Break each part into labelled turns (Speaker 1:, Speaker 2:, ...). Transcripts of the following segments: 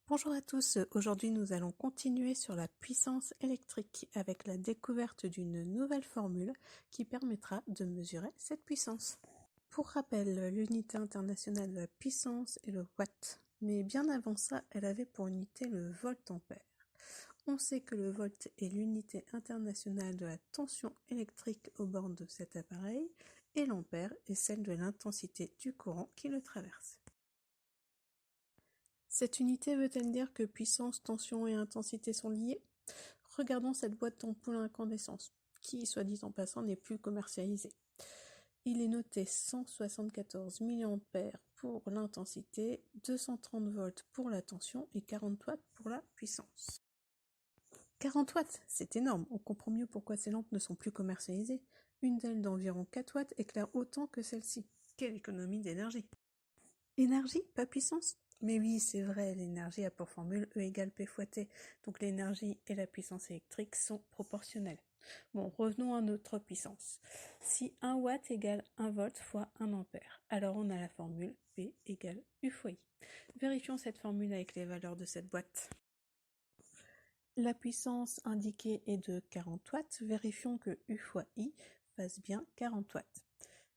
Speaker 1: Bonjour à tous, aujourd'hui nous allons continuer sur la puissance électrique avec la découverte d'une nouvelle formule qui permettra de mesurer cette puissance. Pour rappel, l'unité internationale de la puissance est le watt, mais bien avant ça, elle avait pour unité le volt-ampère. On sait que le volt est l'unité internationale de la tension électrique au bord de cet appareil et l'ampère est celle de l'intensité du courant qui le traverse. Cette unité veut-elle dire que puissance, tension et intensité sont liées? Regardons cette boîte d'ampoule à incandescence, qui, soit dit en passant, n'est plus commercialisée. Il est noté 174 mA pour l'intensité, 230 volts pour la tension et 40 watts pour la puissance. 40 watts, c'est énorme, on comprend mieux pourquoi ces lampes ne sont plus commercialisées. Une d'elles d'environ 4 watts éclaire autant que celle-ci. Quelle économie d'énergie! Énergie, pas puissance? Mais oui, c'est vrai, l'énergie a pour formule E égale P fois T, donc l'énergie et la puissance électrique sont proportionnelles. Bon, revenons à notre puissance. Si 1 watt égale 1 volt fois 1 ampère, alors on a la formule P égale U fois I. Vérifions cette formule avec les valeurs de cette boîte. La puissance indiquée est de 40 watts, vérifions que U fois I fasse bien 40 watts.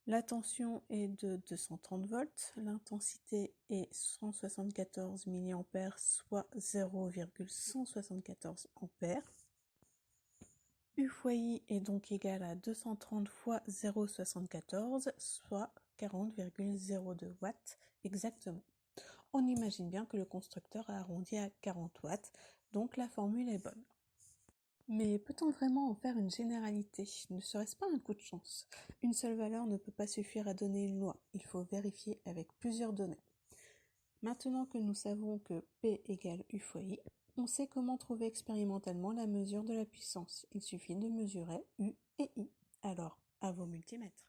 Speaker 1: La tension est de 230 volts, l'intensité est 174 mA, soit 0,174 ampères. U fois I est donc égal à 230 fois 0,74, soit 40,02 watts exactement. On imagine bien que le constructeur a arrondi à 40 watts, donc la formule est bonne. Mais peut-on vraiment en faire une généralité? Ne serait-ce pas un coup de chance? Une seule valeur ne peut pas suffire à donner une loi, il faut vérifier avec plusieurs données. Maintenant que nous savons que P égale U fois I, on sait comment trouver expérimentalement la mesure de la puissance. Il suffit de mesurer U et I. Alors, à vos multimètres.